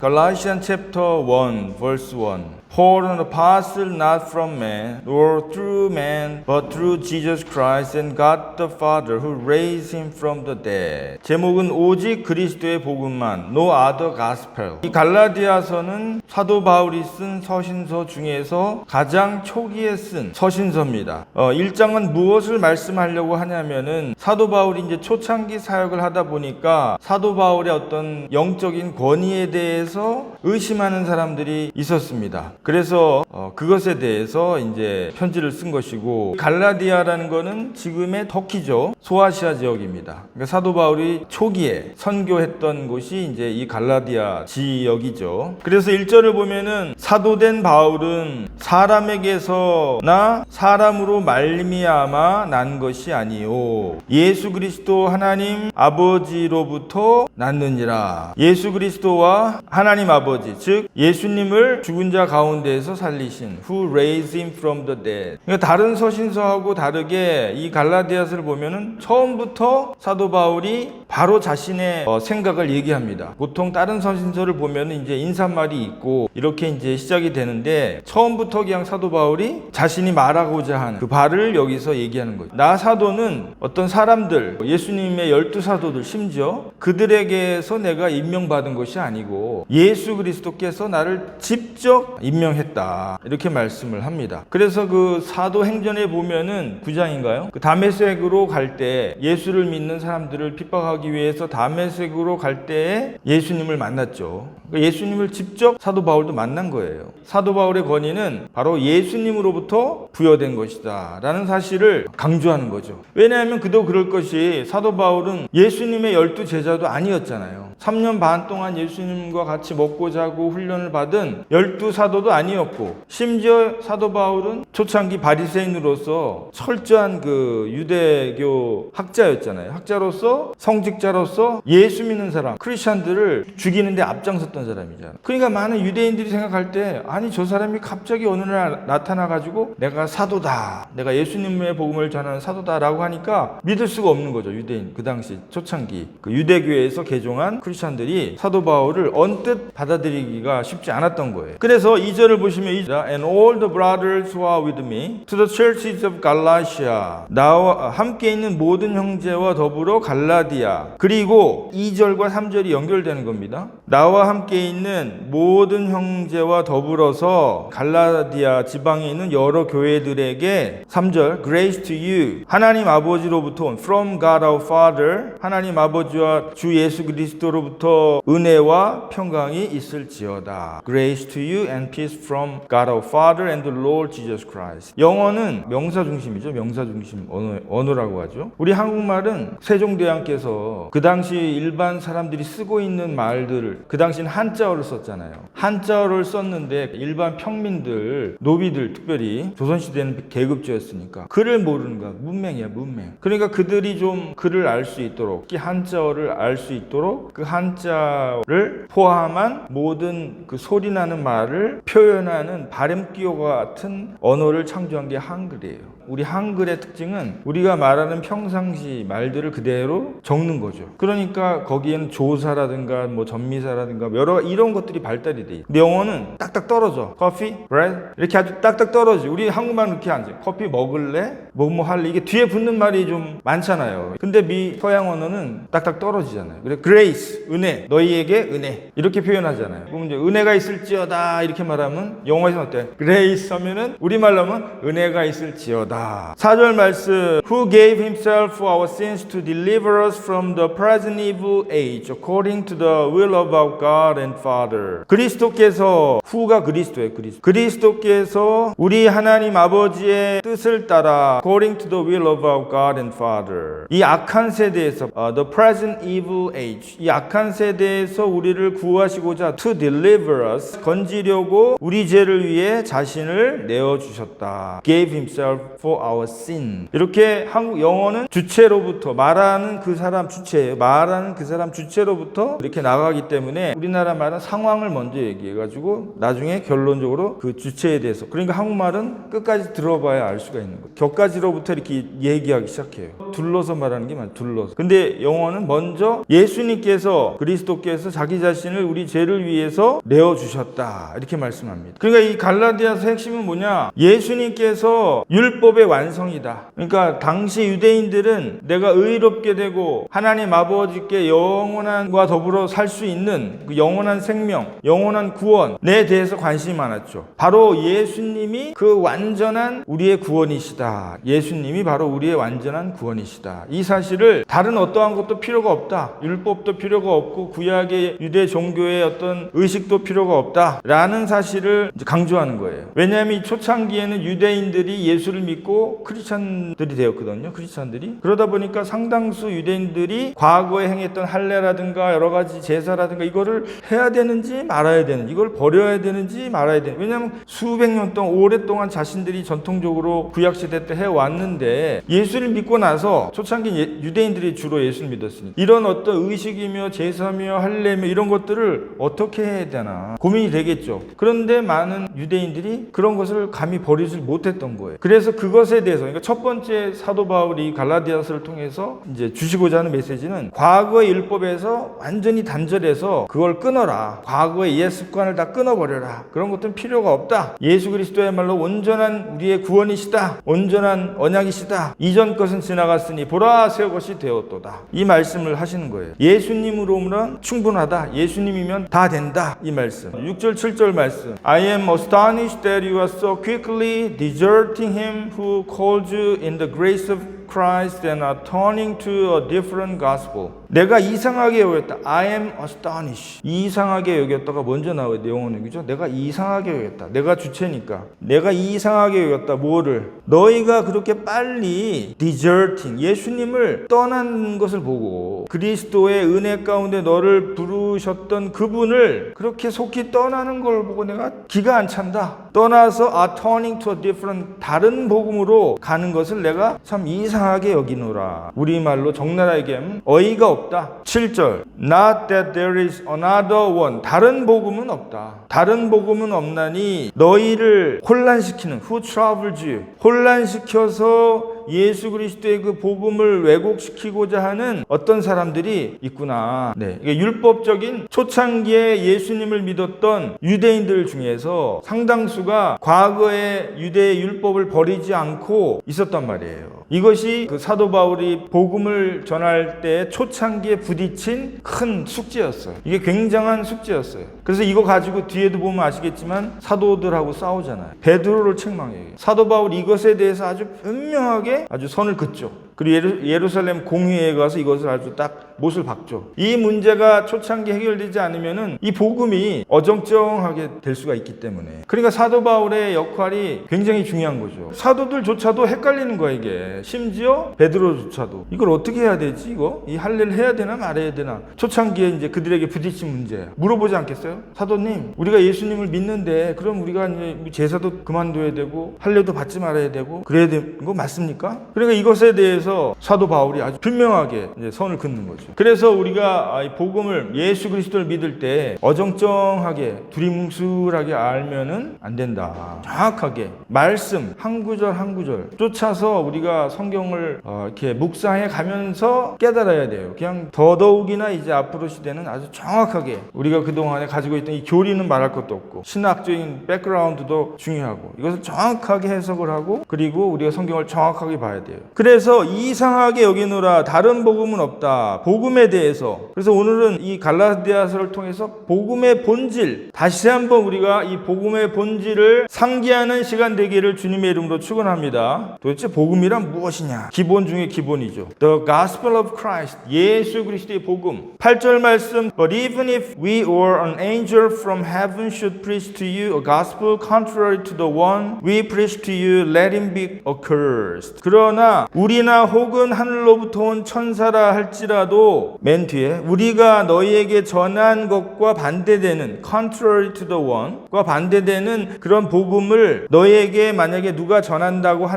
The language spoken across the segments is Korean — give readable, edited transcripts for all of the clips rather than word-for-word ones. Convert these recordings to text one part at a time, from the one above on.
Galatians chapter 1 verse 1. Paul, an apostle not from man, nor through man, but through Jesus Christ and God the Father who raised him from the dead. 제목은 오직 그리스도의 복음만, no other gospel. 이 갈라디아서는 사도 바울이 쓴 서신서 중에서 가장 초기에 쓴 서신서입니다. 1장은 무엇을 말씀하려고 하냐면은 사도 바울이 이제 초창기 사역을 하다 보니까 사도 바울의 어떤 영적인 권위에 대해서 의심하는 사람들이 있었습니다. 그래서 그것에 대해서 이제 편지를 쓴 것이고, 갈라디아라는 거는 지금의 터키죠. 소아시아 지역입니다. 그러니까 사도 바울이 초기에 선교했던 곳이 이제 이 갈라디아 지역이죠. 그래서 1절을 보면은 사도된 바울은 사람에게서나 사람으로 말미암아 난 것이 아니요 예수 그리스도 하나님 아버지로부터 났느니라. 예수 그리스도와 하나님 아버지, 즉 예수님을 죽은 자 가운데에서 살리신 who raised him from the dead. 그러니까 다른 서신서하고 다르게 이 갈라디아서를 보면은 처음부터 사도 바울이 바로 자신의 생각을 얘기합니다. 보통 다른 서신서를 보면은 이제 인사말이 있고 이렇게 이제 시작이 되는데, 처음부터 그냥 사도 바울이 자신이 말하고자 하는 그 바를 여기서 얘기하는 거죠. 나 사도는 어떤 사람들, 예수님의 12사도들 심지어 그들에게서 내가 임명받은 것이 아니고 예수 그리스도께서 나를 직접 임명했다, 이렇게 말씀을 합니다. 그래서 그 사도행전에 보면은 9장인가요? 그 다메섹으로 갈 때 예수를 믿는 사람들을 핍박하기 위해서 다메섹으로 갈 때에 예수님을 만났죠. 예수님을 직접 사도 바울도 만난 거예요. 사도 바울의 권위는 바로 예수님으로부터 부여된 것이다 라는 사실을 강조하는 거죠. 왜냐하면 그도 그럴 것이, 사도 바울은 예수님의 12제자도 아니었잖아요. 3년 반 동안 예수님과 같이 먹고 자고 훈련을 받은 12사도도 아니었고, 심지어 사도 바울은 초창기 바리새인으로서 철저한 그 유대교 학자였잖아요. 학자로서, 성직자로서 예수 믿는 사람, 크리스찬들을 죽이는데 앞장섰던 사람이잖아요. 그러니까 많은 유대인들이 생각할 때, 아니 저 사람이 갑자기 어느 날 나타나가지고 내가 사도다, 내가 예수님의 복음을 전하는 사도다 라고 하니까 믿을 수가 없는 거죠. 유대인, 그 당시 초창기 그 유대교에서 개종한 크리스찬들이 사도 바울을 언뜻 받아들이기가 쉽지 않았던 거예요. 그래서 2절을 보시면 And all the brothers who are with me to the churches of Galatia, 나와 함께 있는 모든 형제와 더불어 갈라디아. 그리고 2절과 3절이 연결되는 겁니다. 나와 함께 있는 모든 형제와 더불어서 갈라디아 지방에 있는 여러 교회들에게 3절 Grace to you, 하나님 아버지로부터 온 From God our Father, 하나님 아버지와 주 예수 그리스도로부터 은혜와 평강이 있을지어다. Grace to you and peace from God our Father and the Lord Jesus Christ. 영어는 명사 중심이죠. 명사 중심 언어라고 하죠. 우리 한국말은 세종대왕께서 그 당시 일반 사람들이 쓰고 있는 말들을, 그 당시는 한자어를 썼잖아요. 한자어를 썼는데 일반 평민들, 노비들, 특별히 조선시대는 계급제였으니까 글을 모르는 거야. 문맹이야, 문맹. 그러니까 그들이 좀 글을 알 수 있도록, 이 한자어를 알 수 있도록 그 한자어를 포함한 모든 그 소리나는 말을 표현하는 발음기호와 같은 언어를 창조한 게 한글이에요. 우리 한글의 특징은 우리가 말하는 평상시 말들을 그대로 적는 거죠. 그러니까 거기에는 조사라든가 뭐 전미사라든가 여러 이런 것들이 발달이 돼. 근데 영어는 딱딱 떨어져. 커피, bread 이렇게 아주 딱딱 떨어져. 우리 한국말은 그렇게 안 돼. 커피 먹을래? 뭐 할래? 이게 뒤에 붙는 말이 좀 많잖아요. 근데 서양 언어는 딱딱 떨어지잖아요. 그래 grace, 은혜, 너희에게 은혜 이렇게 표현하잖아요. 그럼 이제 은혜가 있을지어다 이렇게 말하면 영어에서는 어때? grace 하면은 우리말로 하면 은혜가 있을지어다. 4절 말씀 Who gave himself for our sins to deliver us from the present evil age according to the will of our God and Father. 그리스도께서, who가 그리스도예요. 그리스도께서 우리 하나님 아버지의 뜻을 따라 according to the will of our God and Father. 이 악한 세대에서 the present evil age, 이 악한 세대에서 우리를 구하시고자 to deliver us, 건지려고 우리 죄를 위해 자신을 내어주셨다. Gave himself for for our sin. 이렇게 한국 영어는 주체로부터 말하는 그 사람 주체예요. 말하는 그 사람 주체로부터 이렇게 나가기 때문에 우리나라 말은 상황을 먼저 얘기해가지고 나중에 결론적으로 그 주체에 대해서 그러니까 한국말은 끝까지 들어봐야 알 수가 있는 거예요. 격가지로부터 이렇게 얘기하기 시작해요. 둘러서 말하는 게 맞아요. 둘러서. 근데 영어는 먼저 예수님께서 그리스도께서 자기 자신을 우리 죄를 위해서 내어주셨다 이렇게 말씀합니다. 그러니까 이 갈라디아서 핵심은 뭐냐? 예수님께서 율법의 완성이다. 그러니까 당시 유대인들은 내가 의롭게 되고 하나님 아버지께 영원한과 더불어 살 수 있는 그 영원한 생명, 영원한 구원에 대해서 관심이 많았죠. 바로 예수님이 그 완전한 우리의 구원이시다. 예수님이 바로 우리의 완전한 구원이시다. 이 사실을 다른 어떠한 것도 필요가 없다. 율법도 필요가 없고 구약의 유대 종교의 어떤 의식도 필요가 없다. 라는 사실을 강조하는 거예요. 왜냐하면 이 초창기에는 유대인들이 예수를 믿고 크리스찬들이 되었거든요. 크리스찬들이. 그러다 보니까 상당수 유대인들이 과거에 행했던 할례라든가 여러 가지 제사라든가 이거를 해야 되는지 말아야 되는지 이걸 버려야 되는지 말아야 되는지 왜냐하면 수백 년 동안 오랫동안 자신들이 전통적으로 구약시대 때 해왔는데 예수를 믿고 나서 초창기 유대인들이 주로 예수를 믿었으니 이런 어떤 의식이며 제사며 할례며 이런 것들을 어떻게 해야 되나 고민이 되겠죠. 그런데 많은 유대인들이 그런 것을 감히 버리질 못했던 거예요. 그래서 그것에 대해서 그러니까 첫 번째 사도 바울이 갈라디아서를 통해서 이제 주시고자 하는 메시지는 과거의 율법에서 완전히 단절해서 그걸 끊어라. 과거의 옛 습관을 다 끊어버려라. 그런 것들은 필요가 없다. 예수 그리스도야말로 온전한 우리의 구원이시다. 온전한 언약이시다. 이전 것은 지나갔으니 보라 새 것이 되었도다. 이 말씀을 하시는 거예요. 예수님으로는 충분하다. 예수님이면 다 된다. 이 말씀. 6절 7절 말씀. I am astonished that you are so quickly deserting him who called you in the grace of Christ and are turning to a different gospel. 내가 이상하게 여겼다. I am astonished. 이상하게 여겼다가 먼저 나와요. 영어는 그죠? 내가 이상하게 여겼다. 내가 주체니까. 내가 이상하게 여겼다. 뭐를? 너희가 그렇게 빨리 deserting 예수님을 떠난 것을 보고 그리스도의 은혜 가운데 너를 부르셨던 그분을 그렇게 속히 떠나는 걸 보고 내가 기가 안 찬다. 떠나서 are turning to a different 다른 복음으로 가는 것을 내가 참 이상하게 여기노라. 우리말로 적나라 얘기하면 어이가 없다. 7절 Not that there is another one 다른 복음은 없다. 다른 복음은 없나니 너희를 혼란시키는 who troubles you 혼란시켜서 예수 그리스도의 그 복음을 왜곡시키고자 하는 어떤 사람들이 있구나. 네, 이게 율법적인 초창기에 예수님을 믿었던 유대인들 중에서 상당수가 과거의 유대의 율법을 버리지 않고 있었단 말이에요. 이것이 그 사도 바울이 복음을 전할 때 초창기에 부딪힌 큰 숙제였어요. 이게 굉장한 숙제였어요. 그래서 이거 가지고 뒤에도 보면 아시겠지만 사도들하고 싸우잖아요. 베드로를 책망해요. 사도 바울 이것에 대해서 아주 분명하게 아주 선을 긋죠. 그리고 예루살렘 공회에 가서 이것을 아주 딱 못을 박죠. 이 문제가 초창기 해결되지 않으면은 이 복음이 어정쩡하게 될 수가 있기 때문에. 그러니까 사도 바울의 역할이 굉장히 중요한 거죠. 사도들조차도 헷갈리는 거야 이게. 심지어 베드로조차도 이걸 어떻게 해야 되지 이거? 이 할례를 해야 되나 말아야 되나? 초창기에 이제 그들에게 부딪힌 문제야. 물어보지 않겠어요? 사도님, 우리가 예수님을 믿는데 그럼 우리가 이제 제사도 그만둬야 되고 할례도 받지 말아야 되고 그래야 되는 거 맞습니까? 그러니까 이것에 대해서 사도 바울이 아주 분명하게 이제 선을 긋는 거죠. 그래서 우리가 이 복음을 예수 그리스도를 믿을 때 어정쩡하게 두리뭉술하게 알면은 안 된다. 정확하게 말씀 한 구절 한 구절 쫓아서 우리가 성경을 이렇게 묵상해 가면서 깨달아야 돼요. 그냥 더더욱이나 이제 앞으로 시대는 아주 정확하게 우리가 그동안에 가지고 있던 이 교리는 말할 것도 없고 신학적인 백그라운드도 중요하고 이것을 정확하게 해석을 하고 그리고 우리가 성경을 정확하게 봐야 돼요. 그래서 이상하게 여기노라 다른 복음은 없다. 복음에 대해서. 그래서 오늘은 이 갈라디아서를 통해서 복음의 본질 다시 한번 우리가 이 복음의 본질을 상기하는 시간 되기를 주님의 이름으로 축원합니다. 도대체 복음이란 무엇이냐? 기본 중에 기본이죠. The Gospel of Christ 예수 그리스도의 복음. 8절 말씀 But even if we or an angel from heaven should preach to you a gospel contrary to the one we preach to you, let him be accursed. 그러나 우리나 사람이나 혹은 하늘로부터 온 천사라 할지라도 맨 뒤에 우리가 너희에게 전한 것과 반대되는 contrary to the one과 반대되는 그런 복음을 너희에게 만약에 누가 전한다고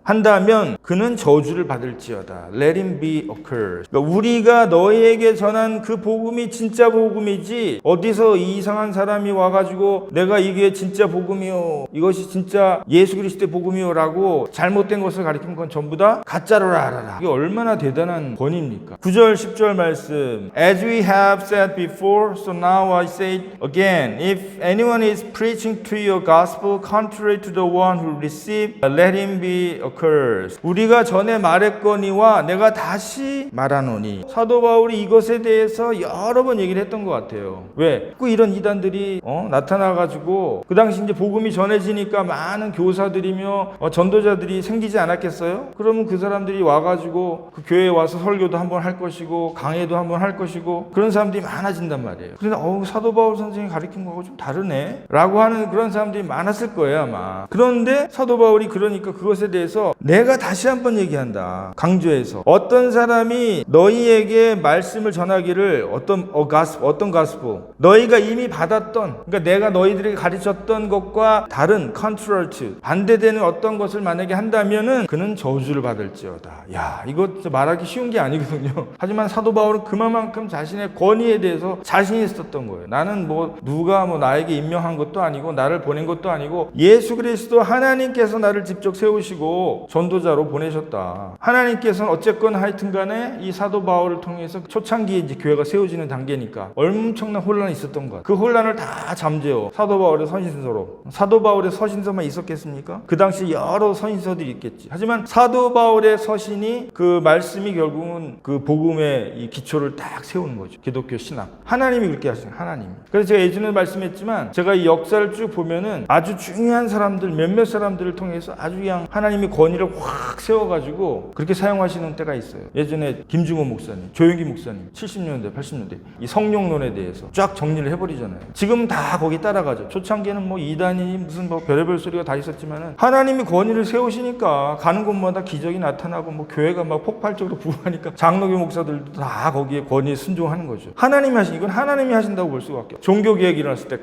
한다면 그는 저주를 받을지어다. Let him be accursed. 그러니까 우리가 너희에게 전한 그 복음이 진짜 복음이지 어디서 이 이상한 사람이 와가지고 내가 이게 진짜 복음이요, 이것이 진짜 예수 그리스도의 복음이요 라고 잘못된 것을 가리키는 건 전부 다 가짜로 알아라. 이게 얼마나 대단한 권위입니까? 9절 10절 말씀, As we have said before, so now I say it again, if anyone is preaching to you a gospel contrary to the one who received, let him be accursed. 우리가 전에 말했거니와 내가 다시 말하노니. 사도 바울이 이것에 대해서 여러 번 얘기를 했던 것 같아요. 왜? 그 이런 이단들이 나타나가지고 그 당시 이제 복음이 전해지니까 많은 교사들이며 전도자들이 생기지 않았겠어요? 그러면 그 사람들이 와가지고 그 교회에 와서 설교도 한번 할 것이고 강해도 한번 할 것이고 그런 사람들이 많아진단 말이에요. 그런데 사도 바울 선생님이 가르친 거하고 좀 다르네 라고 하는 그런 사람들이 많았을 거예요 아마. 그런데 사도 바울이 그러니까 그것에 대해서 내가 다시 한번 얘기한다, 강조해서. 어떤 사람이 너희에게 말씀을 전하기를 어떤 가스포 너희가 이미 받았던, 그러니까 내가 너희들에게 가르쳤던 것과 다른 contrary to, 반대되는 어떤 것을 만약에 한다면은 그는 저주를 받을지어다. 야, 이거 말하기 쉬운 게 아니거든요. 하지만 사도 바울은 그만큼 자신의 권위에 대해서 자신이 있었던 거예요. 나는 누가 나에게 임명한 것도 아니고 나를 보낸 것도 아니고 예수 그리스도 하나님께서 나를 직접 세우시고 전도자로 보내셨다. 하나님께서는 어쨌건 하여튼 간에 이 사도 바울을 통해서 초창기에 이제 교회가 세워지는 단계니까 엄청난 혼란이 있었던 것. 그 혼란을 다 잠재워 사도 바울의 서신서로. 사도 바울의 서신서만 있었겠습니까? 그 당시 여러 서신서들이 있겠지. 하지만 사도 바울의 서신이 그 말씀이 결국은 그 복음의 이 기초를 딱 세우는 거죠. 기독교 신앙. 하나님이 그렇게 하시는 하나님. 그래서 제가 예전에 말씀했지만 제가 이 역사를 쭉 보면은 아주 중요한 사람들, 몇몇 사람들을 통해서 아주 그냥 하나님의 권위를 확 세워가지고 그렇게 사용하시는 때가 있어요. 예전에 김중호 목사님, 조영기 목사님 70년대, 80년대 이 성령론에 대해서 쫙 정리를 해버리잖아요. 지금 다 거기 따라가죠. 초창기에는 이단이 무슨 별의별 소리가 다 있었지만은 하나님이 권위를 세우시니까 가는 곳마다 기적이 나타나고 교회가 막 폭발적으로 부흥하니까 장로교 목사들도 다 거기에 권위에 순종하는 거죠. 하나님이 하신, 이건 하나님이 하신다고 볼 수가 없죠. 종교개혁이 일어났을 때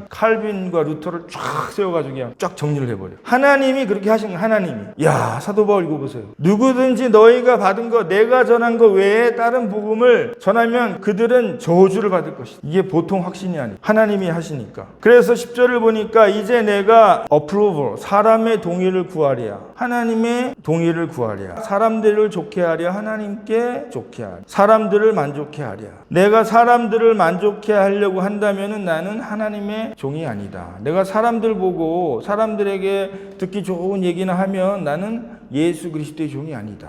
칼빈과 루터를 쫙 세워가지고 그냥 쫙 정리를 해버려. 하나님이 그렇게 하신 거예요. 하나님이. 야, 사도 바울 이거 보세요. 누구든지 너희가 받은 거, 내가 전한 거 외에 다른 복음을 전하면 그들은 저주를 받을 것이다. 이게 보통 확신이 아니에요. 하나님이 하시니까. 그래서 10절을 보니까 이제 내가 approval, 사람의 동의를 구하랴. 하나님의 동의를 구하랴. 사람들을 좋게 하랴. 하나님께 좋게 하랴. 사람들을 만족해 하랴. 내가 사람들을 만족해 하려고 한다면은 나는 하나님의 종이 아니다. 내가 사람들 보고 사람들에게 듣기 좋은 얘기나 하면 나는 예수 그리스도의 종이 아니다.